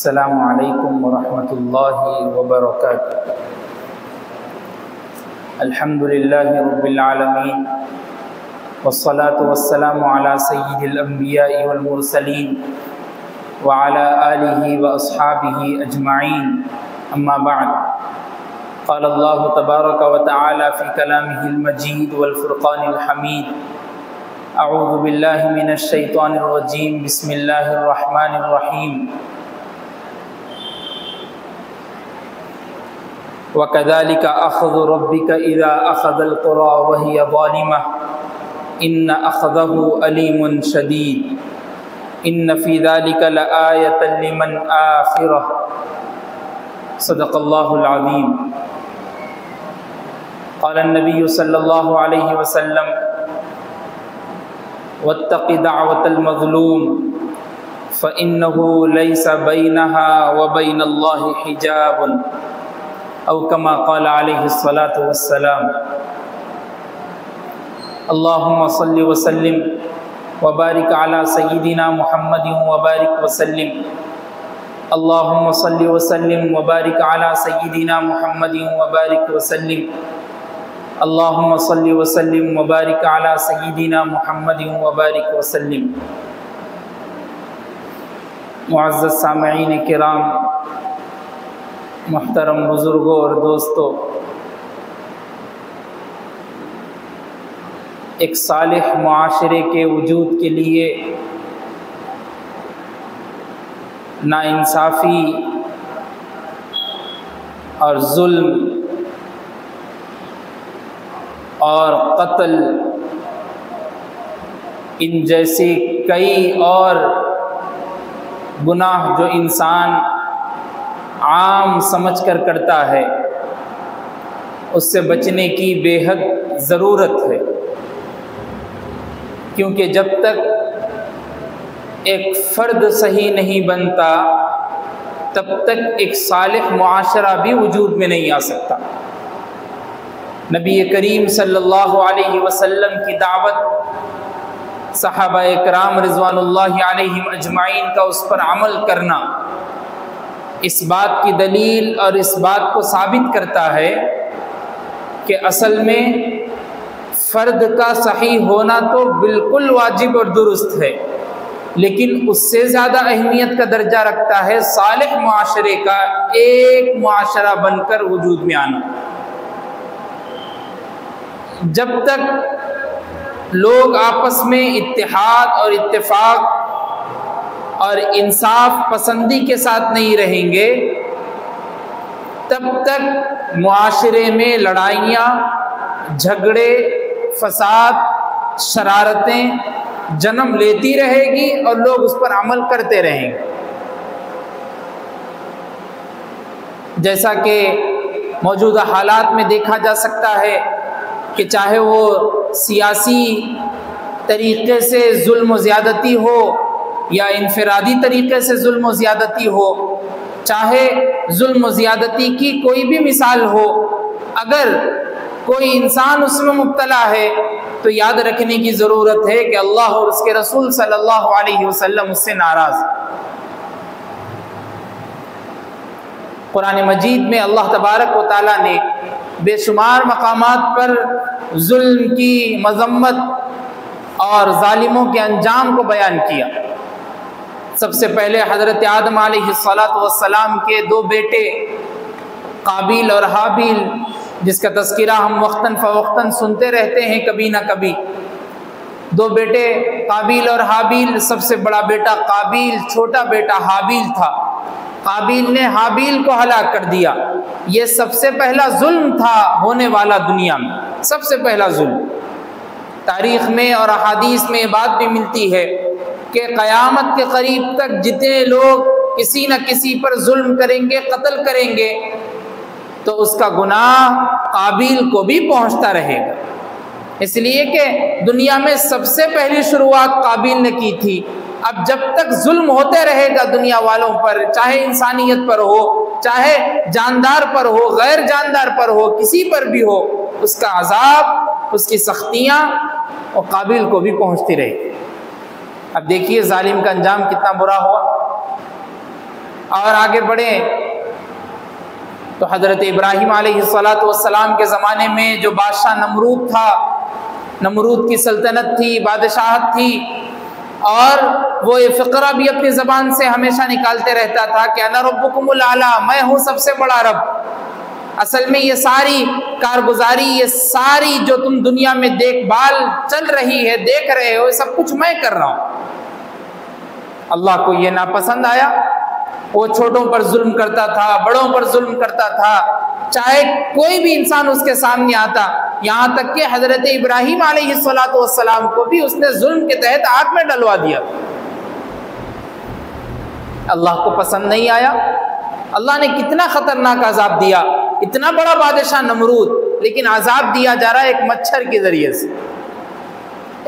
السلام علیکم ورحمۃ اللہ وبرکاتہ۔ الحمد للہ رب العالمین والصلاة والسلام علی سید الانبیاء والمرسلین وعلی آلہ واصحابہ اجمعین، اما بعد، قال اللہ تبارک وتعالی فی کلامہ المجید والفرقان الحمید، اعوذ باللہ من الشیطان الرجیم، بسم اللہ الرحمن الرحیم۔ وَكَذَلِكَ أَخْذُ رَبِّكَ إِذَا أَخَذَ الْقُرَى وَهِيَ ظَالِمَةٌ إِنَّ أَخْذَهُ أَلِيمٌ شَدِيدٌ إِنَّ فِي ذَلِكَ لَآيَةً لِمَنْ آخِرَةٌ صدق اللہ العظیم۔ قال النبی صلی اللہ علیہ وسلم: وَاتَّقِ دَعْوَةَ الْمَظْلُومِ فَإِنَّهُ لَيْسَ بَيْنَهَا وَبَيْنَ اللَّهِ حِجَابٌ، او کما قال علیہ الصلاۃ والسلام۔ اللہم صل وسلم وبارک علی سیدنا محمد وبارک وسلم۔ اللہم صل وسلم وبارک علی سیدنا محمد وبارک وسلم۔ اللہم صل وسلم وبارک علی سیدنا محمد وبارک وسلم۔ معزز سامعین کرام، محترم بزرگوں اور دوستوں، ایک صالح معاشرے کے وجود کے لیے ناانصافی اور ظلم اور قتل، ان جیسے کئی اور گناہ جو انسان عام سمجھ کر کرتا ہے، اس سے بچنے کی بے حد ضرورت ہے، کیونکہ جب تک ایک فرد صحیح نہیں بنتا تب تک ایک صالح معاشرہ بھی وجود میں نہیں آ سکتا۔ نبی کریم صلی اللہ علیہ وسلم کی دعوت، صحابہ اکرام رضوان اللہ علیہم اجمعین کا اس پر عمل کرنا، اس بات کی دلیل اور اس بات کو ثابت کرتا ہے کہ اصل میں فرد کا صحیح ہونا تو بالکل واجب اور درست ہے، لیکن اس سے زیادہ اہمیت کا درجہ رکھتا ہے صالح معاشرے کا ایک معاشرہ بن کر وجود میں آنا۔ جب تک لوگ آپس میں اتحاد اور اتفاق اور انصاف پسندی کے ساتھ نہیں رہیں گے، تب تک معاشرے میں لڑائیاں، جھگڑے، فساد، شرارتیں جنم لیتی رہے گی اور لوگ اس پر عمل کرتے رہیں گے۔ جیسا کہ موجودہ حالات میں دیکھا جا سکتا ہے کہ چاہے وہ سیاسی طریقے سے ظلم و زیادتی ہو یا انفرادی طریقے سے ظلم و زیادتی ہو، چاہے ظلم و زیادتی کی کوئی بھی مثال ہو، اگر کوئی انسان اس میں مبتلا ہے تو یاد رکھنے کی ضرورت ہے کہ اللہ اور اس کے رسول صلی اللہ علیہ وسلم اس سے ناراض ہیں۔ قرآن مجید میں اللہ تبارک و تعالیٰ نے بے شمار مقامات پر ظلم کی مذمت اور ظالموں کے انجام کو بیان کیا۔ سب سے پہلے حضرت آدم علیہ السلام کے دو بیٹے قابیل اور حابیل، جس کا تذکرہ ہم وقتاً فوقتاً سنتے رہتے ہیں کبھی نہ کبھی۔ دو بیٹے قابیل اور حابیل، سب سے بڑا بیٹا قابیل، چھوٹا بیٹا حابیل تھا۔ قابیل نے حابیل کو ہلاک کر دیا۔ یہ سب سے پہلا ظلم تھا ہونے والا دنیا میں، سب سے پہلا ظلم۔ تاریخ میں اور احادیث میں یہ بات بھی ملتی ہے کہ قیامت کے قریب تک جتنے لوگ کسی نہ کسی پر ظلم کریں گے، قتل کریں گے، تو اس کا گناہ قابیل کو بھی پہنچتا رہے گا، اس لیے کہ دنیا میں سب سے پہلی شروعات قابیل نے کی تھی۔ اب جب تک ظلم ہوتے رہے گا دنیا والوں پر، چاہے انسانیت پر ہو، چاہے جاندار پر ہو، غیر جاندار پر ہو، کسی پر بھی ہو، اس کا عذاب، اس کی سختیاں اور قابیل کو بھی پہنچتی رہے گی۔ اب دیکھیے ظالم کا انجام کتنا برا ہوا۔ اور آگے بڑھیں تو حضرت ابراہیم علیہ السلام کے زمانے میں جو بادشاہ نمرود تھا، نمرود کی سلطنت تھی، بادشاہت تھی، اور وہ یہ فقرہ بھی اپنی زبان سے ہمیشہ نکالتے رہتا تھا کہ انا ربکم الاعلی، میں ہوں سب سے بڑا رب۔ اصل میں یہ ساری کارگزاری، یہ ساری جو تم دنیا میں دیکھ بھال چل رہی ہے، دیکھ رہے ہو، یہ سب کچھ میں کر رہا ہوں۔ اللہ کو یہ ناپسند آیا، وہ چھوٹوں پر ظلم کرتا تھا، بڑوں پر ظلم کرتا تھا، چاہے کوئی بھی انسان اس کے سامنے آتا، یہاں تک کہ حضرت ابراہیم علیہ السلام کو بھی اس نے ظلم کے تحت آگ میں ڈلوا دیا۔ اللہ کو پسند نہیں آیا۔ اللہ نے کتنا خطرناک عذاب دیا، اتنا بڑا بادشاہ نمرود، لیکن عذاب دیا جا رہا ہے ایک مچھر کے ذریعے سے۔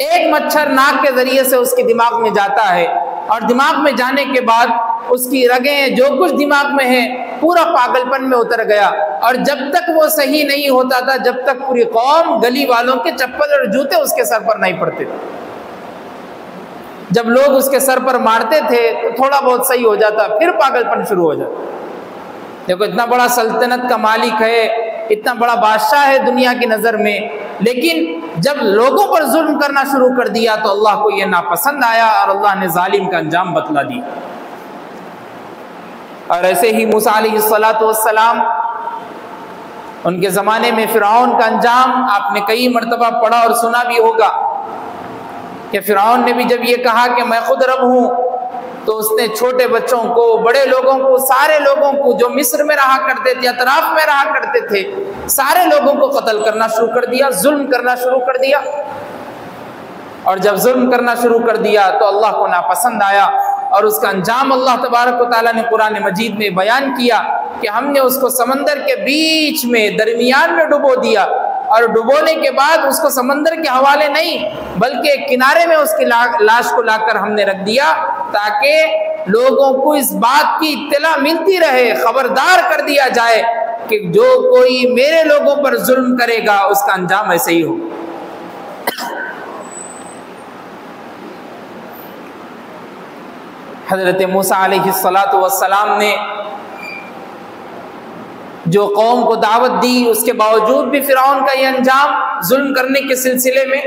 ایک مچھر ناک کے ذریعے سے اس کے دماغ میں جاتا ہے، اور دماغ میں جانے کے بعد اس کی رگیں جو کچھ دماغ میں ہیں پورا پاگل پن میں اتر گیا، اور جب تک وہ صحیح نہیں ہوتا تھا جب تک پوری قوم گلی والوں کے چپل اور جوتے اس کے سر پر نہیں پڑتے تھے۔ جب لوگ اس کے سر پر مارتے تھے تو تھوڑا بہت صحیح ہو جاتا، پھر پاگل پن شروع ہو جاتا۔ دیکھو اتنا بڑا سلطنت کا مالک ہے، اتنا بڑا بادشاہ ہے دنیا کی نظر میں، لیکن جب لوگوں پر ظلم کرنا شروع کر دیا تو اللہ کو یہ ناپسند آیا، اور اللہ نے ظالم کا انجام بتلا دیا۔ اور ایسے ہی موسیٰ علیہ السلام، ان کے زمانے میں فرعون کا انجام آپ نے کئی مرتبہ پڑھا اور سنا بھی ہوگا کہ فرعون نے بھی جب یہ کہا کہ میں خود رب ہوں، تو اس نے چھوٹے بچوں کو، بڑے لوگوں کو، سارے لوگوں کو جو مصر میں رہا کرتے تھے، اطراف میں رہا کرتے تھے، سارے لوگوں کو قتل کرنا شروع کر دیا، ظلم کرنا شروع کر دیا۔ اور جب ظلم کرنا شروع کر دیا تو اللہ کو ناپسند آیا، اور اس کا انجام اللہ تبارک و تعالیٰ نے قرآن مجید میں بیان کیا کہ ہم نے اس کو سمندر کے بیچ میں درمیان میں ڈبو دیا، اور ڈبونے کے بعد اس کو سمندر کے حوالے نہیں بلکہ کنارے میں اس کی لاش کو لا کر ہم نے رکھ دیا، تاکہ لوگوں کو اس بات کی اطلاع ملتی رہے، خبردار کر دیا جائے کہ جو کوئی میرے لوگوں پر ظلم کرے گا اس کا انجام ایسے ہی ہو۔ حضرت موسیٰ علیہ السلام نے جو قوم کو دعوت دی، اس کے باوجود بھی فرعون کا یہ انجام ظلم کرنے کے سلسلے میں۔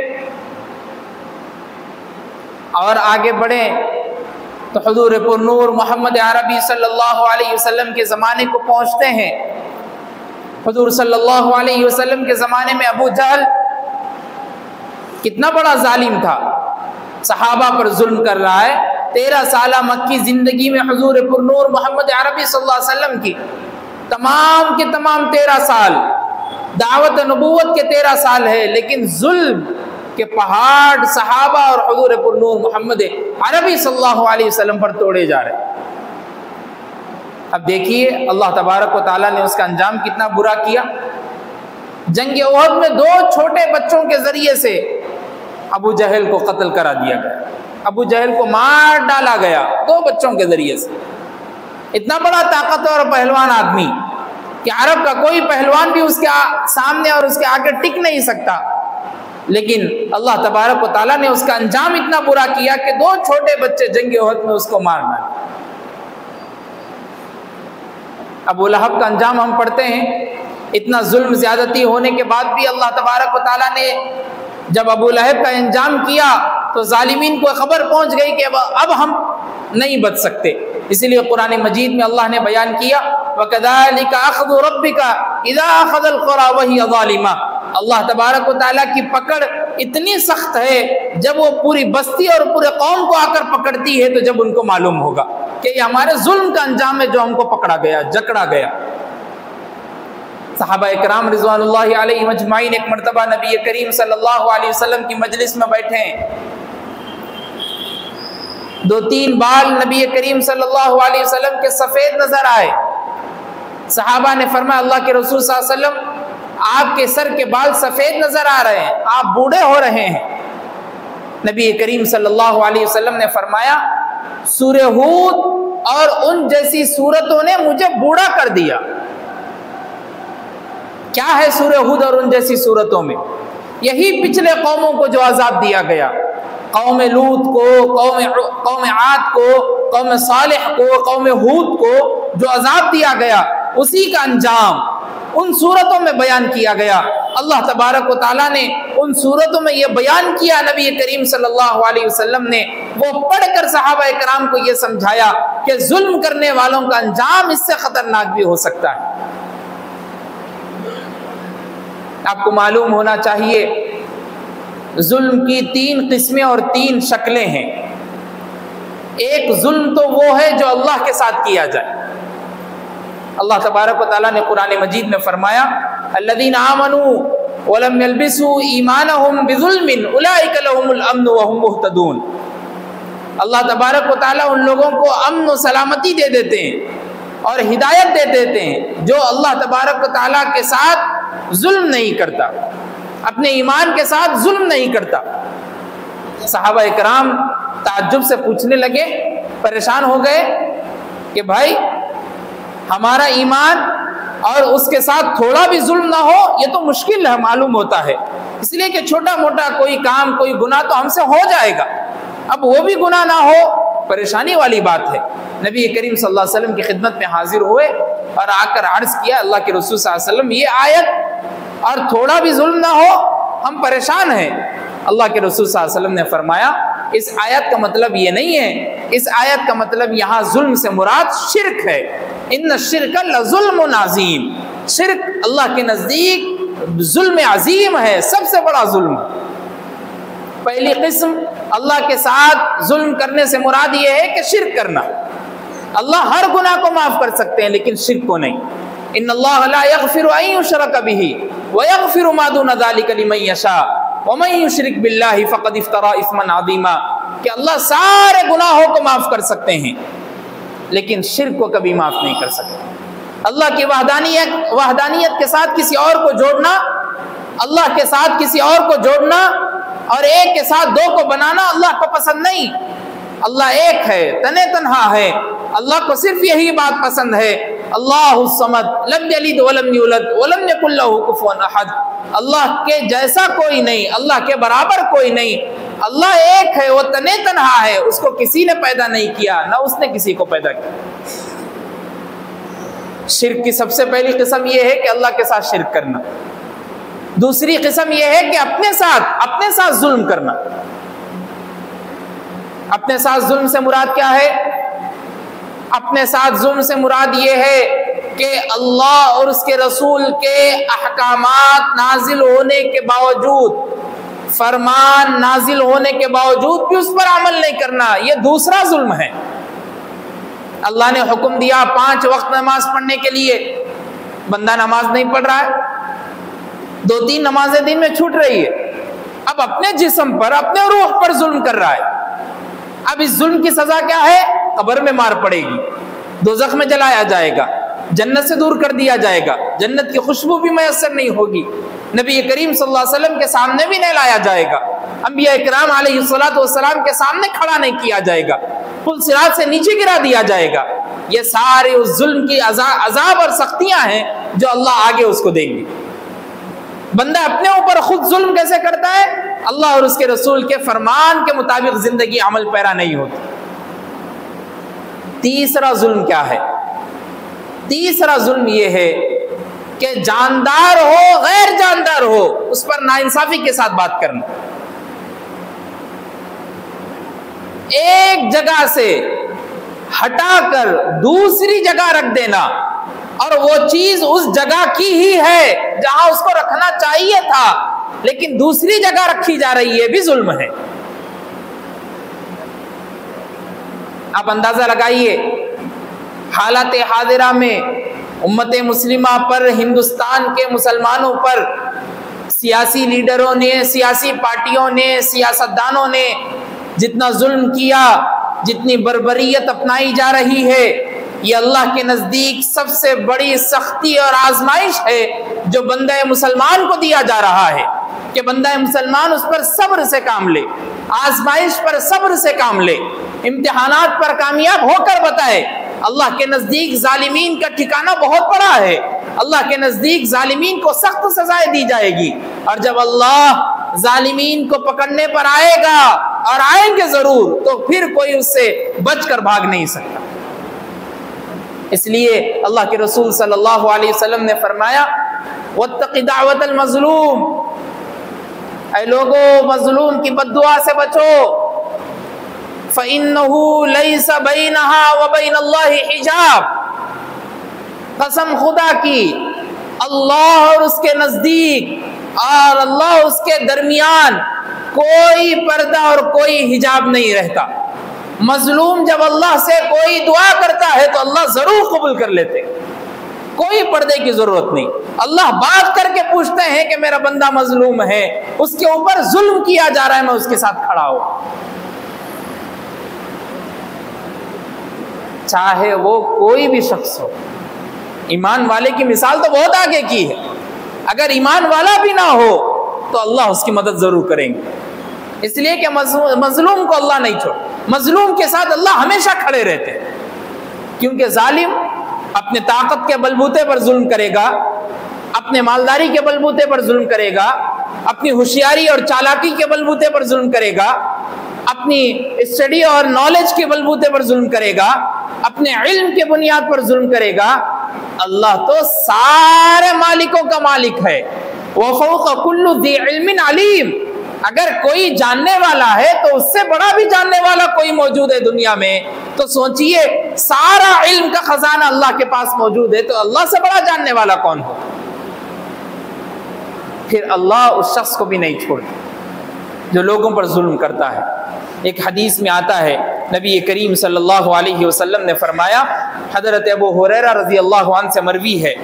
اور آگے بڑھیں تو حضور پر نور محمد عربی صلی اللہ علیہ وسلم کے زمانے کو پہنچتے ہیں۔ حضور صلی اللہ علیہ وسلم کے زمانے میں ابو جہل کتنا بڑا ظالم تھا، صحابہ پر ظلم کر رہا ہے۔ 13 سالہ مکی زندگی میں حضور پر نور محمد عربی صلی اللہ علیہ وسلم کی تمام کے تمام 13 سال دعوت نبوت کے 13 سال ہے، لیکن ظلم کے پہاڑ صحابہ اور حضور پر نور محمد عربی صلی اللہ علیہ وسلم پر توڑے جا رہے ہیں۔ اب دیکھیے اللہ تبارک و تعالیٰ نے اس کا انجام کتنا برا کیا۔ جنگ احد میں 2 چھوٹے بچوں کے ذریعے سے ابو جہل کو قتل کرا دیا گیا، ابو جہل کو مار ڈالا گیا 2 بچوں کے ذریعے سے۔ اتنا بڑا طاقتور اور پہلوان آدمی کہ عرب کا کوئی پہلوان بھی اس کے سامنے اور اس کے آگے ٹک نہیں سکتا، لیکن اللہ تبارک و تعالیٰ نے اس کا انجام اتنا برا کیا کہ 2 چھوٹے بچے جنگ احد میں اس کو مارنا۔ ابو لہب کا انجام ہم پڑھتے ہیں، اتنا ظلم زیادتی ہونے کے بعد بھی اللہ تبارک و تعالیٰ نے جب ابو لہب کا انجام کیا تو ظالمین کو خبر پہنچ گئی کہ اب ہم نہیں بچ سکتے، اسی لیے قرآن مجید میں اللہ نے بیان کیا وَكَذَلِكَ أَخْذُ رَبِّكَ إِذَا أَخَذَ الْقُرَىٰ وَهِيَ ظَالِمَةٌ۔ اللہ تبارک و تعالیٰ کی پکڑ اتنی سخت ہے جب وہ پوری بستی اور پورے قوم کو آ کر پکڑتی ہے تو جب ان کو معلوم ہوگا کہ یہ ہمارے ظلم کا انجام ہے جو ہم کو پکڑا گیا، جکڑا گیا۔ صحابہ اکرام رضوان اللہ علیہ مجمعین ایک مرتبہ نبی کریم صلی اللہ علیہ وسلم کی مجلس میں بیٹھے ہیں، 2-3 بال نبی کریم صلی اللہ علیہ وسلم کے سفید نظر آئے۔ صحابہ نے فرمایا اللہ کے رسول صلی اللہ علیہ وسلم آپ کے سر کے بال سفید نظر آ رہے ہیں، آپ بوڑھے ہو رہے ہیں۔ نبی کریم صلی اللہ علیہ وسلم نے فرمایا سورہ ہود اور ان جیسی سورتوں نے مجھے بوڑھا کر دیا۔ کیا ہے سورہ ہود اور ان جیسی سورتوں میں؟ یہی پچھلے قوموں کو جو عذاب دیا گیا، قوم لوط کو، قوم عاد کو، قوم صالح کو، قوم ہود کو جو عذاب دیا گیا، اسی کا انجام ان صورتوں میں بیان کیا گیا۔ اللہ تبارک و تعالیٰ نے ان صورتوں میں یہ بیان کیا، نبی کریم صلی اللہ علیہ وسلم نے وہ پڑھ کر صحابہ کرام کو یہ سمجھایا کہ ظلم کرنے والوں کا انجام اس سے خطرناک بھی ہو سکتا ہے۔ آپ کو معلوم ہونا چاہیے ظلم کی 3 قسمیں اور 3 شکلیں ہیں۔ ایک ظلم تو وہ ہے جو اللہ کے ساتھ کیا جائے۔ اللہ تبارک و تعالیٰ نے قرآن مجید میں فرمایا الذین آمنوا ولم یلبسوا ایمانہم بظلم اولئک لہم الامن وہم مہتدون۔ اللہ تبارک و تعالیٰ ان لوگوں کو امن و سلامتی دے دیتے ہیں اور ہدایت دے دیتے ہیں جو اللہ تبارک و تعالیٰ کے ساتھ ظلم نہیں کرتا، اپنے ایمان کے ساتھ ظلم نہیں کرتا۔ صحابہ کرام تعجب سے پوچھنے لگے، پریشان ہو گئے کہ بھائی ہمارا ایمان اور اس کے ساتھ تھوڑا بھی ظلم نہ ہو، یہ تو مشکل ہے معلوم ہوتا ہے، اس لیے کہ چھوٹا موٹا کوئی کام کوئی گناہ تو ہم سے ہو جائے گا، اب وہ بھی گناہ نہ ہو، پریشانی والی بات ہے۔ نبی کریم صلی اللہ علیہ وسلم کی خدمت میں حاضر ہوئے اور آ کر عرض کیا اللہ کے رسول صلی اللہ علیہ وسلم یہ آیت اور تھوڑا بھی ظلم نہ ہو، ہم پریشان ہیں۔ اللہ کے رسول صلی اللہ علیہ وسلم نے فرمایا اس آیت کا مطلب یہ نہیں ہے، اس آیت کا مطلب یہاں ظلم سے مراد شرک ہے۔ ان الشرک لظلم عظیم، شرک اللہ کے نزدیک ظلم عظیم ہے، سب سے بڑا ظلم۔ پہلی قسم اللہ کے ساتھ ظلم کرنے سے مراد یہ ہے کہ شرک کرنا۔ اللہ ہر گناہ کو معاف کر سکتے ہیں لیکن شرک کو نہیں۔ ان اللہ لا یغفر ان یشرک بہ ویغفر ما دون ذلک لمن یشاء ومن یشرک باللہ فقد افترى اثما عظیما، کہ اللہ سارے گناہوں کو معاف کر سکتے ہیں لیکن شرک کو کبھی معاف نہیں کر سکتے۔ اللہ کی وحدانیت کے ساتھ کسی اور کو جوڑنا، اللہ کے ساتھ کسی اور کو جوڑنا اور ایک کے ساتھ 2 کو بنانا اللہ کو پسند نہیں۔ اللہ ایک ہے، تنے تنہا ہے، اللہ کو صرف یہی بات پسند ہے، اللہ الصمد لم یلد ولم یولد ولم یکن لہ کفوا احد، اللہ کے جیسا کوئی نہیں، اللہ کے برابر کوئی نہیں، اللہ ایک ہے، وہ تنے تنہا ہے، اس کو کسی نے پیدا نہیں کیا نہ اس نے کسی کو پیدا کیا۔ شرک کی سب سے پہلی قسم یہ ہے کہ اللہ کے ساتھ شرک کرنا۔ دوسری قسم یہ ہے کہ اپنے ساتھ ظلم کرنا۔ اپنے ساتھ ظلم سے مراد کیا ہے؟ اپنے ساتھ ظلم سے مراد یہ ہے کہ اللہ اور اس کے رسول کے احکامات نازل ہونے کے باوجود، فرمان نازل ہونے کے باوجود بھی اس پر عمل نہیں کرنا، یہ دوسرا ظلم ہے۔ اللہ نے حکم دیا 5 وقت نماز پڑھنے کے لیے، بندہ نماز نہیں پڑھ رہا ہے، 2-3 نمازیں دن میں چھوٹ رہی ہے، اب اپنے جسم پر اپنے روح پر ظلم کر رہا ہے۔ اب اس ظلم کی سزا کیا ہے؟ قبر میں مار پڑے گی، دوزخ میں جلایا جائے گا، جنت سے دور کر دیا جائے گا، جنت کی خوشبو بھی میسر نہیں ہوگی، نبی کریم صلی اللہ علیہ وسلم کے سامنے بھی نہیں لایا جائے گا، انبیاء کرام علیہ السلام کے سامنے کھڑا نہیں کیا جائے گا، پل صراط سے نیچے گرا دیا جائے گا۔ یہ سارے اس ظلم کی عذاب اور سختیاں ہیں جو اللہ آگے اس کو دیں گے۔ بندہ اپنے اوپر خود ظلم کیسے کرتا ہے؟ اللہ اور اس کے رسول کے فرمان کے مطابق زندگی عمل پیرا نہیں ہوتی۔ تیسرا ظلم کیا ہے؟ تیسرا ظلم یہ ہے کہ جاندار ہو غیر جاندار ہو اس پر ناانصافی کے ساتھ بات کرنا، ایک جگہ سے ہٹا کر دوسری جگہ رکھ دینا، اور وہ چیز اس جگہ کی ہی ہے جہاں اس کو رکھنا چاہیے تھا لیکن دوسری جگہ رکھی جا رہی ہے، بھی ظلم ہے۔ آپ اندازہ لگائیے حالات حاضرہ میں امت مسلمہ پر، ہندوستان کے مسلمانوں پر سیاسی لیڈروں نے، سیاسی پارٹیوں نے، سیاستدانوں نے جتنا ظلم کیا، جتنی بربریت اپنائی جا رہی ہے، یہ اللہ کے نزدیک سب سے بڑی سختی اور آزمائش ہے جو بندہ مسلمان کو دیا جا رہا ہے کہ بندہ مسلمان اس پر صبر سے کام لے، آزمائش پر صبر سے کام لے، امتحانات پر کامیاب ہو کر بتائے۔ اللہ کے نزدیک ظالمین کا ٹھکانہ بہت بڑا ہے، اللہ کے نزدیک ظالمین کو سخت سزائیں دی جائے گی، اور جب اللہ ظالمین کو پکڑنے پر آئے گا اور آئیں گے ضرور، تو پھر کوئی اس سے بچ کر بھاگ نہیں سکتا۔ اس لیے اللہ کے رسول صلی اللہ علیہ وسلم نے فرمایا واتق دعوت المظلوم، اے لوگو مظلوم کی بد دعا سے بچو، فَإِنَّهُ لَيْسَ بَيْنَهَا وَبَيْنَ اللَّهِ حِجَابٌ، قسم خدا کی اللہ اور اس کے نزدیک اور اللہ اس کے درمیان کوئی پردہ اور کوئی حجاب نہیں رہتا۔ مظلوم جب اللہ سے کوئی دعا کرتا ہے تو اللہ ضرور قبول کر لیتے، کوئی پردے کی ضرورت نہیں۔ اللہ بات کر کے پوچھتے ہیں کہ میرا بندہ مظلوم ہے، اس کے اوپر ظلم کیا جا رہا ہے، میں اس کے ساتھ کھڑا ہوں، چاہے وہ کوئی بھی شخص ہو۔ ایمان والے کی مثال تو بہت آگے کی ہے، اگر ایمان والا بھی نہ ہو تو اللہ اس کی مدد ضرور کریں گے، اس لیے کہ مظلوم کو اللہ نہیں چھوڑ، مظلوم کے ساتھ اللہ ہمیشہ کھڑے رہتے ہیں، کیونکہ ظالم اپنے طاقت کے بلبوتے پر ظلم کرے گا، اپنے مالداری کے بلبوتے پر ظلم کرے گا، اپنی ہوشیاری اور چالاکی کے بلبوتے پر ظلم کرے گا، اپنی اسٹڈی اور نالج کے بلبوتے پر ظلم کرے گا، اپنے علم کے بنیاد پر ظلم کرے گا۔ اللہ تو سارے مالکوں کا مالک ہے، وَفَوْقَ كُلُّ ذِي عِلْمٍ عَلِيمٍ، اگر کوئی جاننے والا ہے تو اس سے بڑا بھی جاننے والا کوئی موجود ہے دنیا میں، تو سوچئے سارا علم کا خزانہ اللہ کے پاس موجود ہے، تو اللہ سے بڑا جاننے والا کون ہو؟ پھر اللہ اس شخص کو بھی نہیں چھوڑتا جو لوگوں پر ظلم کرتا ہے۔ ایک حدیث میں آتا ہے، نبی کریم صلی اللہ علیہ وسلم نے فرمایا، حضرت ابو ہریرہ رضی اللہ عنہ سے مروی ہے،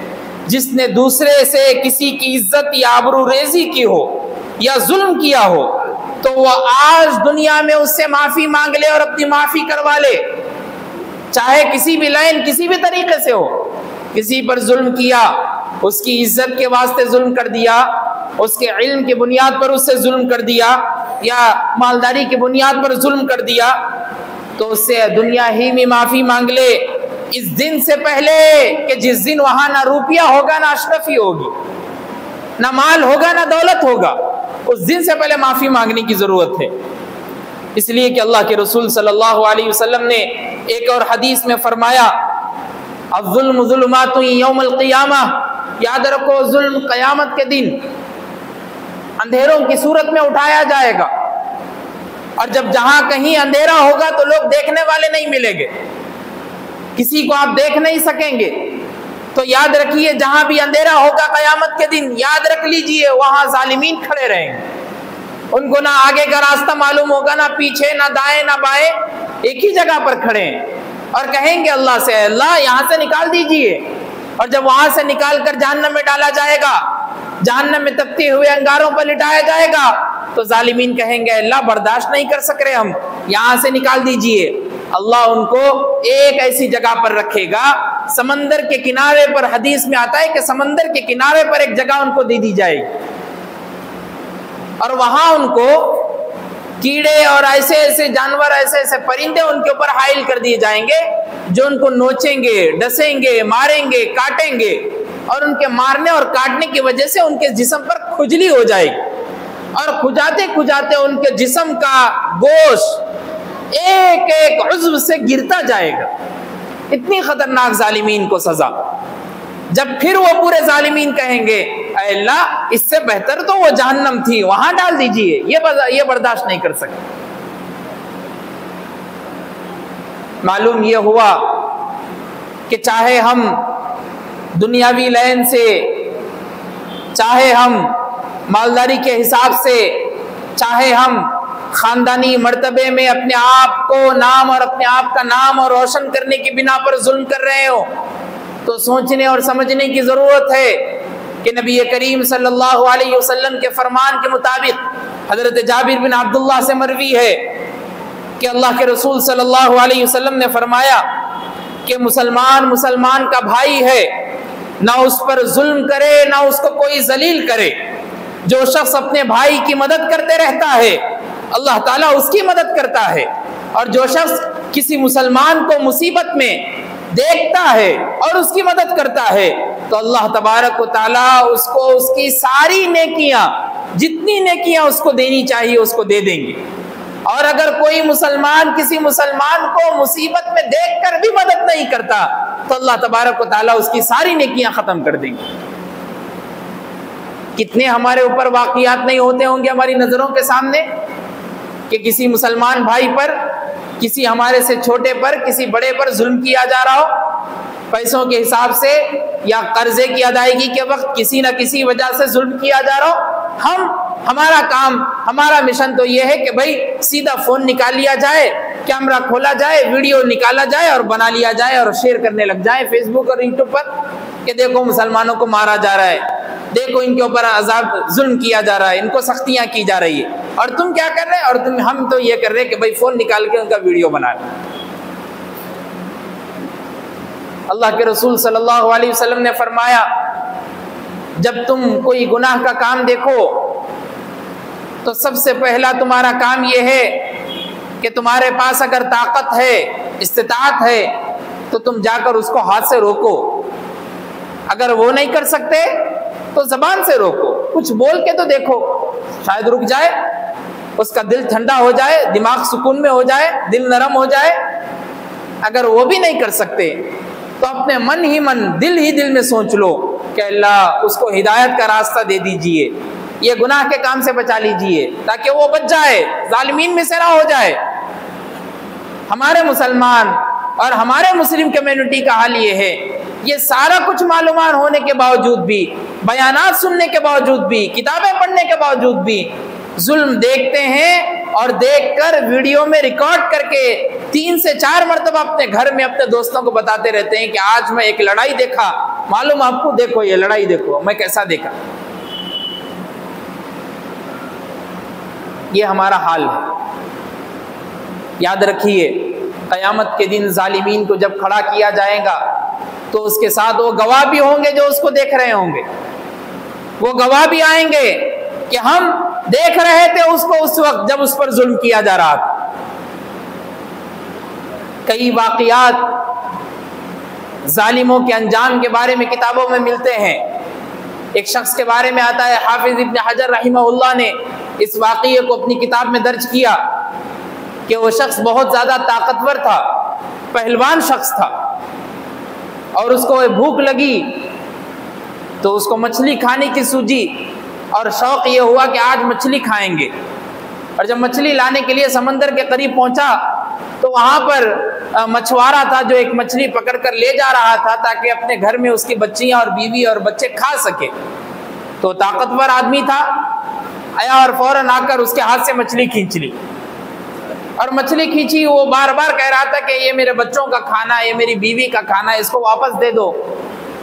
جس نے دوسرے سے کسی کی عزت یا آبرو ریزی کی ہو یا ظلم کیا ہو تو وہ آج دنیا میں اس سے معافی مانگ لے اور اپنی معافی کروا لے، چاہے کسی بھی لائن کسی بھی طریقے سے ہو، کسی پر ظلم کیا، اس کی عزت کے واسطے ظلم کر دیا، اس کے علم کی بنیاد پر اس سے ظلم کر دیا، یا مالداری کی بنیاد پر ظلم کر دیا، تو اس سے دنیا ہی میں معافی مانگ لے، اس دن سے پہلے کہ جس دن وہاں نہ روپیہ ہوگا نہ اشرفی ہوگی، نہ مال ہوگا نہ دولت ہوگا، اس دن سے پہلے معافی مانگنے کی ضرورت ہے۔ اس لیے کہ اللہ کے رسول صلی اللہ علیہ وسلم نے ایک اور حدیث میں فرمایا، الظلم ظلمات یوم القیامہ، یاد رکھو ظلم قیامت کے دن اندھیروں کی صورت میں اٹھایا جائے گا، اور جب جہاں کہیں اندھیرا ہوگا تو لوگ دیکھنے والے نہیں ملیں گے، کسی کو آپ دیکھ نہیں سکیں گے، تو یاد رکھیے جہاں بھی اندھیرا ہوگا قیامت کے دن، یاد رکھ لیجئے وہاں ظالمین کھڑے رہیں گے، ان کو نہ آگے کا راستہ معلوم ہوگا، نہ پیچھے، نہ دائیں نہ بائیں، ایک ہی جگہ پر کھڑے ہیں، اور کہیں گے اللہ سے، اللہ یہاں سے نکال دیجئے، اور جب وہاں سے نکال کر جہنم میں ڈالا جائے گا، جہنم میں تپتے ہوئے انگاروں پر لٹایا جائے گا، تو ظالمین کہیں گے اللہ برداشت نہیں کر سک رہے ہم، یہاں سے نکال دیجئے۔ اللہ ان کو ایک ایسی جگہ پر رکھے گا، سمندر کے کنارے پر، حدیث میں آتا ہے کہ سمندر کے کنارے پر ایک جگہ ان کو دے دی جائے گی، اور وہاں ان کو کیڑے اور ایسے ایسے جانور، ایسے ایسے پرندے ان کے اوپر حائل کر دیے جائیں گے جو ان کو نوچیں گے، ڈسیں گے، ماریں گے، کاٹیں گے، اور ان کے مارنے اور کاٹنے کی وجہ سے ان کے جسم پر کھجلی ہو جائے گی، اور کھجاتے کھجاتے ان کے جسم کا گوشت ایک ایک عضو سے گرتا جائے گا، اتنی خطرناک ظالمین کو سزا۔ جب پھر وہ پورے ظالمین کہیں گے اے اللہ اس سے بہتر تو وہ جہنم تھی، وہاں ڈال دیجئے، یہ برداشت نہیں کر سکتے۔ معلوم یہ ہوا کہ چاہے ہم دنیاوی لین سے، چاہے ہم مالداری کے حساب سے، چاہے ہم خاندانی مرتبے میں اپنے آپ کو نام اور اپنے آپ کا نام اور روشن کرنے کی بنا پر ظلم کر رہے ہو، تو سوچنے اور سمجھنے کی ضرورت ہے کہ نبی کریم صلی اللہ علیہ وسلم کے فرمان کے مطابق حضرت جابر بن عبداللہ سے مروی ہے کہ اللہ کے رسول صلی اللہ علیہ وسلم نے فرمایا کہ مسلمان کا بھائی ہے، نہ اس پر ظلم کرے نہ اس کو کوئی ذلیل کرے، جو شخص اپنے بھائی کی مدد کرتے رہتا ہے اللہ تعالیٰ اس کی مدد کرتا ہے، اور جو شخص کسی مسلمان کو مصیبت میں دیکھتا ہے اور اس کی مدد کرتا ہے تو اللہ تبارک و تعالیٰ اس کو اس کی ساری نیکیاں، جتنی نیکیاں اس کو دینی چاہیے اس کو دے دیں گے۔ اور اگر کوئی مسلمان کسی مسلمان کو مصیبت میں دیکھ کر بھی مدد نہیں کرتا تو اللہ تبارک و تعالیٰ اس کی ساری نیکیاں ختم کر دیں گے۔ کتنے ہمارے اوپر واقعات نہیں ہوتے ہوں گے ہماری نظروں کے سامنے کہ کسی مسلمان بھائی پر، کسی ہمارے سے چھوٹے پر، کسی بڑے پر ظلم کیا جا رہا ہو، پیسوں کے حساب سے یا قرضے کی ادائیگی کے وقت کسی نہ کسی وجہ سے ظلم کیا جا رہا ہو۔ ہمارا کام، ہمارا مشن تو یہ ہے کہ بھائی سیدھا فون نکال لیا جائے، کیمرہ کھولا جائے، ویڈیو نکالا جائے اور بنا لیا جائے اور شیئر کرنے لگ جائے فیس بک اور یوٹیوب پر کہ دیکھو مسلمانوں کو مارا جا رہا ہے، دیکھو ان کے اوپر عذاب ظلم کیا جا رہا ہے، ان کو سختیاں کی جا رہی ہے، اور تم کیا کر رہے ہیں؟ اور ہم تو یہ کر رہے ہیں کہ بھائی فون نکال کے ان کا ویڈیو بنا لیں۔ اللہ کے رسول صلی اللہ علیہ وسلم نے فرمایا جب تم کوئی گناہ کا کام دیکھو تو سب سے پہلا تمہارا کام یہ ہے کہ تمہارے پاس اگر طاقت ہے، استطاعت ہے تو تم جا کر اس کو ہاتھ سے روکو، اگر وہ نہیں کر سکتے تو زبان سے روکو، کچھ بول کے تو دیکھو، شاید رک جائے، اس کا دل ٹھنڈا ہو جائے، دماغ سکون میں ہو جائے، دل نرم ہو جائے۔ اگر وہ بھی نہیں کر سکتے تو اپنے من ہی من، دل ہی دل میں سوچ لو کہ اللہ اس کو ہدایت کا راستہ دے دیجئے، یہ گناہ کے کام سے بچا لیجئے تاکہ وہ بچ جائے، ظالمین میں سے نہ ہو جائے۔ ہمارے مسلمان اور ہمارے مسلم کمیونٹی کا حال یہ ہے، یہ سارا کچھ معلومات ہونے کے باوجود بھی، بیانات سننے کے باوجود بھی، کتابیں پڑھنے کے باوجود بھی ظلم دیکھتے ہیں، اور دیکھ کر ویڈیو میں ریکارڈ کر کے 3 سے 4 مرتبہ اپنے گھر میں اپنے دوستوں کو بتاتے رہتے ہیں کہ آج میں ایک لڑائی دیکھا، معلوم آپ کو، دیکھو یہ لڑائی دیکھو میں کیسا دیکھا۔ یہ ہمارا حال ہے۔ یاد رکھیے قیامت کے دن ظالمین کو جب کھڑا کیا جائے گا تو اس کے ساتھ وہ گواہ بھی ہوں گے جو اس کو دیکھ رہے ہوں گے، وہ گواہ بھی آئیں گے کہ ہم دیکھ رہے تھے اس کو اس وقت جب اس پر ظلم کیا جا رہا تھا۔ کئی واقعات ظالموں کے انجام کے بارے میں کتابوں میں ملتے ہیں۔ ایک شخص کے بارے میں آتا ہے، حافظ ابن حجر رحمہ اللہ نے اس واقعے کو اپنی کتاب میں درج کیا کہ وہ شخص بہت زیادہ طاقتور تھا، پہلوان شخص تھا، اور اس کو بھوک لگی تو اس کو مچھلی کھانے کی سوجی، اور شوق یہ ہوا کہ آج مچھلی کھائیں گے۔ اور جب مچھلی لانے کے لیے سمندر کے قریب پہنچا تو وہاں پر مچھوارا تھا جو ایک مچھلی پکڑ کر لے جا رہا تھا تاکہ اپنے گھر میں اس کی بچیاں اور بیوی اور بچے کھا سکے۔ تو طاقتور آدمی تھا، آیا اور فوراً آ کر اس کے ہاتھ سے مچھلی کھینچ لی، اور مچھلی کھینچی، وہ بار بار کہہ رہا تھا کہ یہ میرے بچوں کا کھانا ہے، یہ میری بیوی کا کھانا ہے، اس کو واپس دے دو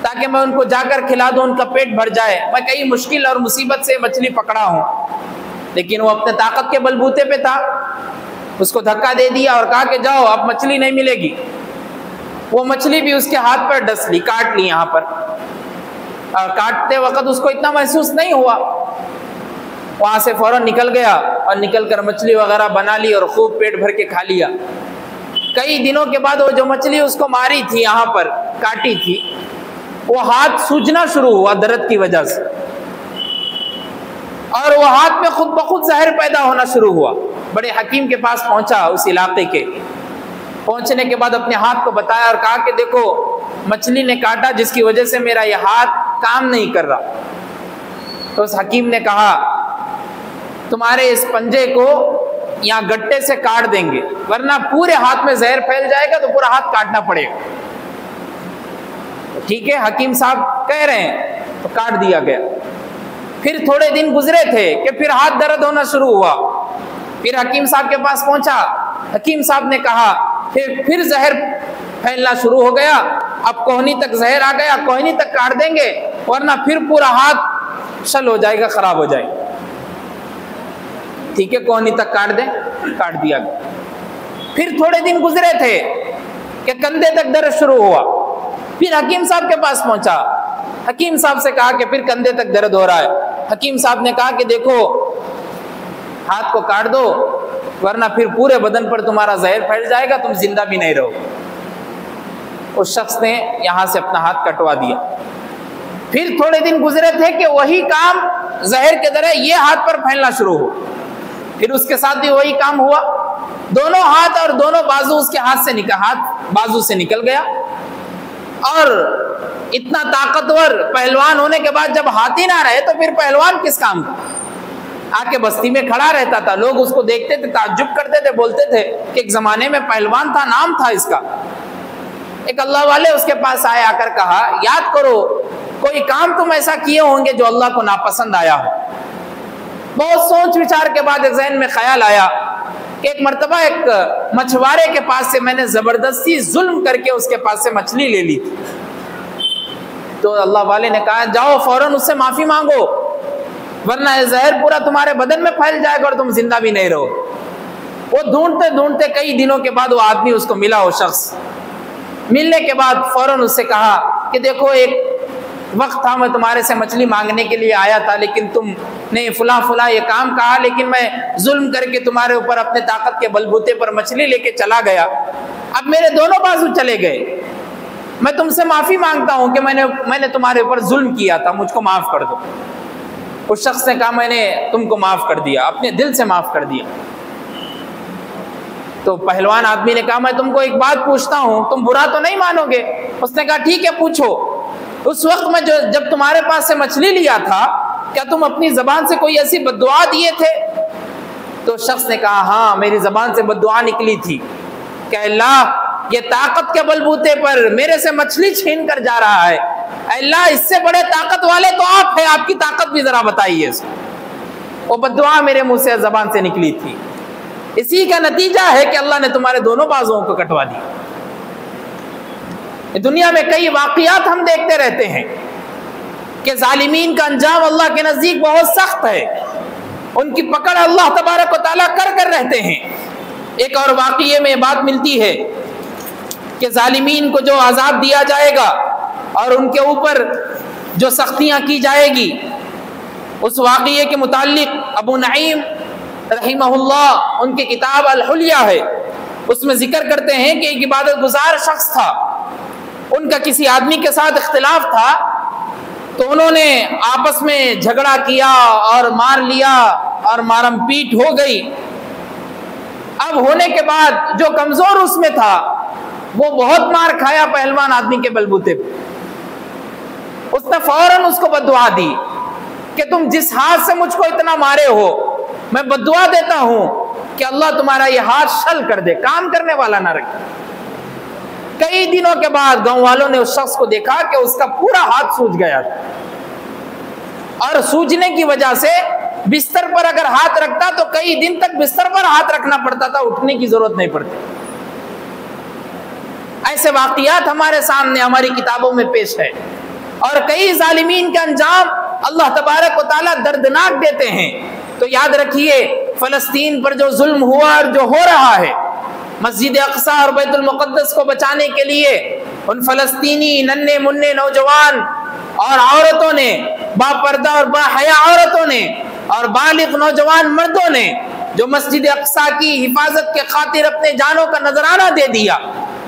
تاکہ میں ان کو جا کر کھلا دوں، ان کا پیٹ بھر جائے، میں کئی مشکل اور مصیبت سے مچھلی پکڑا ہوں۔ لیکن وہ اپنے طاقت کے بلبوتے پہ تھا، اس کو دھکا دے دیا اور کہا کہ جاؤ اب مچھلی نہیں ملے گی۔ وہ مچھلی بھی اس کے ہاتھ پر ڈس لی، کاٹ لی یہاں پر، اور کاٹتے وقت اس کو اتنا محسوس نہیں ہوا، وہاں سے فوراً نکل گیا اور نکل کر مچھلی وغیرہ بنا لی اور خوب پیٹ بھر کے کھا لیا۔ کئی دنوں کے بعد وہ جو مچھلی اس کو ماری تھی، یہاں پر کاٹی تھی، وہ ہاتھ سوجنا شروع ہوا درد کی وجہ سے، اور وہ ہاتھ میں خود بخود زہر پیدا ہونا شروع ہوا۔ بڑے حکیم کے پاس پہنچا، اس علاقے کے، پہنچنے کے بعد اپنے ہاتھ کو بتایا اور کہا کہ دیکھو مچھلی نے کاٹا جس کی وجہ سے میرا یہ ہاتھ کام نہیں کر رہا۔ تو اس حکیم نے کہا تمہارے اس پنجے کو یہاں گٹے سے کاٹ دیں گے، ورنہ پورے ہاتھ میں زہر پھیل جائے گا تو پورا ہاتھ کاٹنا پڑے گا۔ ٹھیک ہے، حکیم صاحب کہہ رہے ہیں، تو کاٹ دیا گیا۔ پھر تھوڑے دن گزرے تھے کہ پھر ہاتھ درد ہونا شروع ہوا، پھر حکیم صاحب کے پاس پہنچا، حکیم صاحب نے کہا پھر زہر پھیلنا شروع ہو گیا، اب کوہنی تک زہر آ گیا، کوہنی تک کاٹ دیں گے ورنہ پھر پورا ہاتھ شل ہو جائے گا، خراب ہو جائے گا۔ ٹھیک ہے، کوہنی تک کاٹ دیں، کاٹ دیا گیا۔ پھر تھوڑے دن گزرے تھے کہ کندھے تک درد شروع ہوا، پھر حکیم صاحب کے پاس پہنچا، حکیم صاحب سے کہا کہ پھر کندھے تک درد ہو رہا ہے۔ حکیم صاحب نے کہا کہ دیکھو ہاتھ کو کاٹ دو ورنہ پھر پورے بدن پر تمہارا زہر پھیل جائے گا، تم زندہ بھی نہیں رہو۔ اس شخص نے یہاں سے اپنا ہاتھ کٹوا دیا۔ پھر تھوڑے دن گزرے تھے کہ وہی کام زہر کے طرح یہ ہاتھ پر پھیلنا شروع ہو۔ پھر اس کے ساتھ بھی وہی کام ہوا، دونوں ہاتھ اور دونوں بازو اس کے ہاتھ بازو سے نکل گیا، اور اتنا طاقتور پہلوان ہونے کے بعد جب ہاتھ ہی نہ رہے تو پھر پہلوان کس کام کا؟ آ کے بستی میں کھڑا رہتا تھا، لوگ اس کو دیکھتے تھے، تعجب کرتے تھے، بولتے تھے کہ ایک زمانے میں پہلوان تھا، نام تھا اس کا۔ ایک اللہ والے اس کے پاس آئے، آ کر کہا یاد کرو کوئی کام تم ایسا کیے ہوں گے جو اللہ کو ناپسند آیا ہو۔ بہت سوچ وچار کے بعد ایک ذہن میں خیال آیا کہ ایک مرتبہ ایک مچھوارے کے پاس سے میں نے زبردستی ظلم کر کے اس کے پاس سے مچھلی لے لی تھی۔ تو اللہ والے نے کہا جاؤ فوراً اس سے معافی مانگو، ورنہ یہ زہر پورا تمہارے بدن میں پھیل جائے گا اور تم زندہ بھی نہیں رہو۔ وہ ڈھونڈتے ڈھونڈتے کئی دنوں کے بعد وہ آدمی اس کو ملا، وہ شخص ملنے کے بعد فوراً اس سے کہا کہ دیکھو ایک وقت تھا میں تمہارے سے مچھلی مانگنے کے لیے آیا تھا، لیکن تم نے فلاں یہ کام کہا، لیکن میں ظلم کر کے تمہارے اوپر اپنے طاقت کے بلبوتے پر مچھلی لے کے چلا گیا، اب میرے دونوں بازو چلے گئے، میں تم سے معافی مانگتا ہوں کہ میں نے تمہارے اوپر ظلم کیا تھا، مجھ کو معاف کر دو۔ اس شخص نے کہا میں نے تم کو معاف کر دیا، اپنے دل سے معاف کر دیا۔ تو پہلوان آدمی نے کہا میں تم کو ایک بات پوچھتا ہوں، تم برا تو نہیں مانو گے؟ اس نے کہا ٹھیک ہے پوچھو۔ اس وقت میں جب تمہارے پاس سے مچھلی لیا تھا کیا تم اپنی زبان سے کوئی ایسی بد دعا دیے تھے؟ تو شخص نے کہا ہاں میری زبان سے بد دعا نکلی تھی کہ اللہ یہ طاقت کے بلبوتے پر میرے سے مچھلی چھین کر جا رہا ہے، اللہ اس سے بڑے طاقت والے تو آپ ہیں، آپ کی طاقت بھی ذرا بتائیے اس کو۔ وہ بد دعا میرے منہ سے زبان سے نکلی تھی، اسی کا نتیجہ ہے کہ اللہ نے تمہارے دونوں بازوؤں کو کٹوا دیا۔ دنیا میں کئی واقعات ہم دیکھتے رہتے ہیں کہ ظالمین کا انجام اللہ کے نزدیک بہت سخت ہے، ان کی پکڑ اللہ تبارک و تعالیٰ کر رہتے ہیں۔ ایک اور واقعے میں بات ملتی ہے کہ ظالمین کو جو عذاب دیا جائے گا اور ان کے اوپر جو سختیاں کی جائے گی، اس واقعے کے متعلق ابو نعیم رحمہ اللہ ان کی کتاب الحلیہ ہے، اس میں ذکر کرتے ہیں کہ ایک عبادت گزار شخص تھا، ان کا کسی آدمی کے ساتھ اختلاف تھا، تو انہوں نے آپس میں جھگڑا کیا اور مار لیا اور مارم پیٹ ہو گئی۔ اب ہونے کے بعد جو کمزور اس میں تھا وہ بہت مار کھایا پہلوان آدمی کے بلبوتے پہ، اس نے فوراً اس کو بد دعا دی کہ تم جس ہاتھ سے مجھ کو اتنا مارے ہو میں بد دعا دیتا ہوں کہ اللہ تمہارا یہ ہاتھ شل کر دے، کام کرنے والا نہ رکھے۔ کئی دنوں کے بعد گاؤں والوں نے اس شخص کو دیکھا کہ اس کا پورا ہاتھ سوج گیا تھا، اور سوجنے کی وجہ سے بستر پر اگر ہاتھ رکھتا تو کئی دن تک بستر پر ہاتھ رکھنا پڑتا تھا، اٹھنے کی ضرورت نہیں پڑتی۔ ایسے واقعات ہمارے سامنے ہماری کتابوں میں پیش ہے، اور کئی ظالمین کا انجام اللہ تبارک و تعالیٰ دردناک دیتے ہیں۔ تو یاد رکھیے فلسطین پر جو ظلم ہوا اور جو ہو رہا ہے، مسجد اقصی اور بیت المقدس کو بچانے کے لیے ان فلسطینی ننھے منھے نوجوان اور عورتوں نے، با پردہ اور با حیا عورتوں نے اور بالغ نوجوان مردوں نے جو مسجد اقصی کی حفاظت کے خاطر اپنے جانوں کا نذرانہ دے دیا،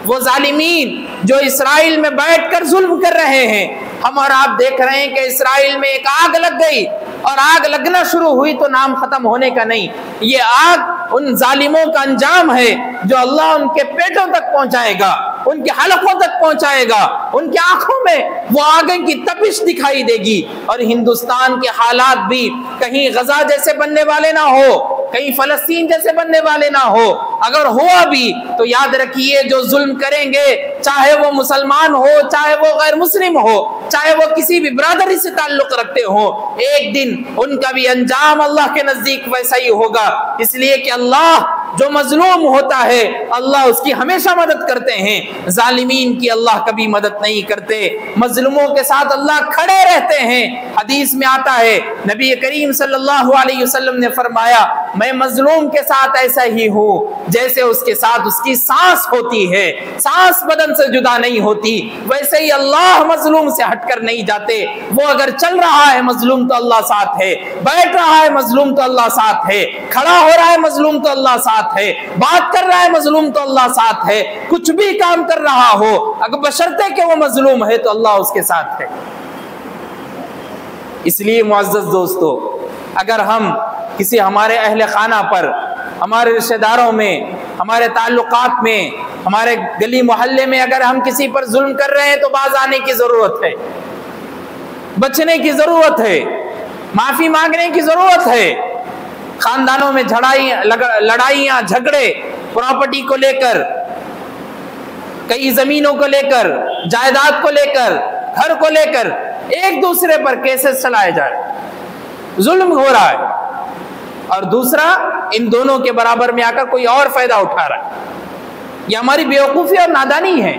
وہ ظالمین جو اسرائیل میں بیٹھ کر ظلم کر رہے ہیں، ہم اور آپ دیکھ رہے ہیں کہ اسرائیل میں ایک آگ لگ گئی، اور آگ لگنا شروع ہوئی تو نام ختم ہونے کا نہیں۔ یہ آگ ان ظالموں کا انجام ہے جو اللہ ان کے پیٹوں تک پہنچائے گا، ان کے حلقوں تک پہنچائے گا، ان کی آنکھوں میں وہ آگے کی تپش دکھائی دے گی۔ اور ہندوستان کے حالات بھی کہیں غزہ جیسے بننے والے نہ ہو، کہیں فلسطین جیسے بننے والے نہ ہو، اگر ہوا بھی تو یاد رکھیے جو ظلم کریں گے، چاہے وہ مسلمان ہو، چاہے وہ غیر مسلم ہو، چاہے وہ کسی بھی برادری سے تعلق رکھتے ہو، ایک دن ان کا بھی انجام اللہ کے نزدیک ویسا ہی ہوگا۔ اس لیے کہ اللہ جو مظلوم ہوتا ہے اللہ اس کی ہمیشہ مدد کرتے ہیں، ظالمین کی اللہ کبھی مدد نہیں کرتے، مظلوموں کے ساتھ اللہ کھڑے رہتے ہیں۔ حدیث میں آتا ہے نبی کریم صلی اللہ علیہ وسلم نے فرمایا میں مظلوم کے ساتھ ایسا ہی ہوں جیسے اس کے ساتھ اس کی سانس ہوتی ہے، سانس بدن سے جدا نہیں ہوتی، ویسے ہی اللہ مظلوم سے ہٹ کر نہیں جاتے۔ وہ اگر چل رہا ہے مظلوم تو اللہ ساتھ ہے، بیٹھ رہا ہے مظلوم تو اللہ ساتھ ہے، کھڑا ہو رہا ہے مظلوم تو اللہ ساتھ ہے، بات کر رہا ہے مظلوم تو اللہ ساتھ ہے، کچھ بھی کام کر رہا ہو اگر بشرطے کہ وہ مظلوم ہے تو اللہ اس کے ساتھ ہے۔ اس لیے معزز دوستو، اگر ہم کسی ہمارے اہل خانہ پر، ہمارے رشتہ داروں میں، ہمارے تعلقات میں، ہمارے گلی محلے میں اگر ہم کسی پر ظلم کر رہے ہیں تو باز آنے کی ضرورت ہے، بچنے کی ضرورت ہے، معافی مانگنے کی ضرورت ہے۔ خاندانوں میں لڑائیاں جھگڑے، پراپرٹی کو لے کر، کئی زمینوں کو لے کر، جائیداد کو لے کر، گھر کو لے کر ایک دوسرے پر کیسز چلائے جائے، ظلم ہو رہا ہے، اور دوسرا ان دونوں کے برابر میں آ کر کوئی اور فائدہ اٹھا رہا ہے۔ یہ ہماری بیوقوفی اور نادانی ہے،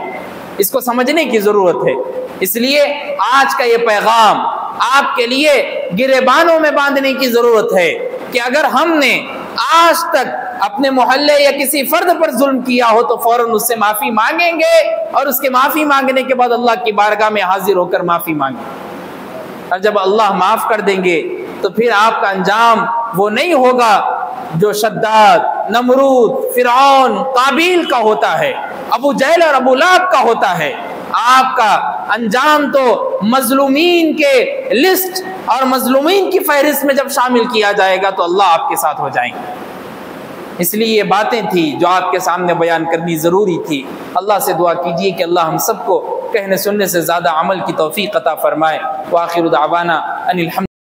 اس کو سمجھنے کی ضرورت ہے۔ اس لیے آج کا یہ پیغام آپ کے لیے گریبانوں میں باندھنے کی ضرورت ہے کہ اگر ہم نے آج تک اپنے محلے یا کسی فرد پر ظلم کیا ہو تو فوراً اس سے معافی مانگیں گے، اور اس کے معافی مانگنے کے بعد اللہ کی بارگاہ میں حاضر ہو کر معافی مانگیں گے، اور جب اللہ معاف کر دیں گے تو پھر آپ کا انجام وہ نہیں ہوگا جو شداد، نمرود، فرعون، قابیل کا ہوتا ہے، ابو جہل اور ابو لہب کا ہوتا ہے۔ آپ کا انجام تو مظلومین کے لسٹ اور مظلومین کی فہرست میں جب شامل کیا جائے گا تو اللہ آپ کے ساتھ ہو جائیں گے۔ اس لیے یہ باتیں تھی جو آپ کے سامنے بیان کرنی ضروری تھی۔ اللہ سے دعا کیجیے کہ اللہ ہم سب کو کہنے سننے سے زیادہ عمل کی توفیق عطا فرمائے۔ وآخر دعوانا ان الحمد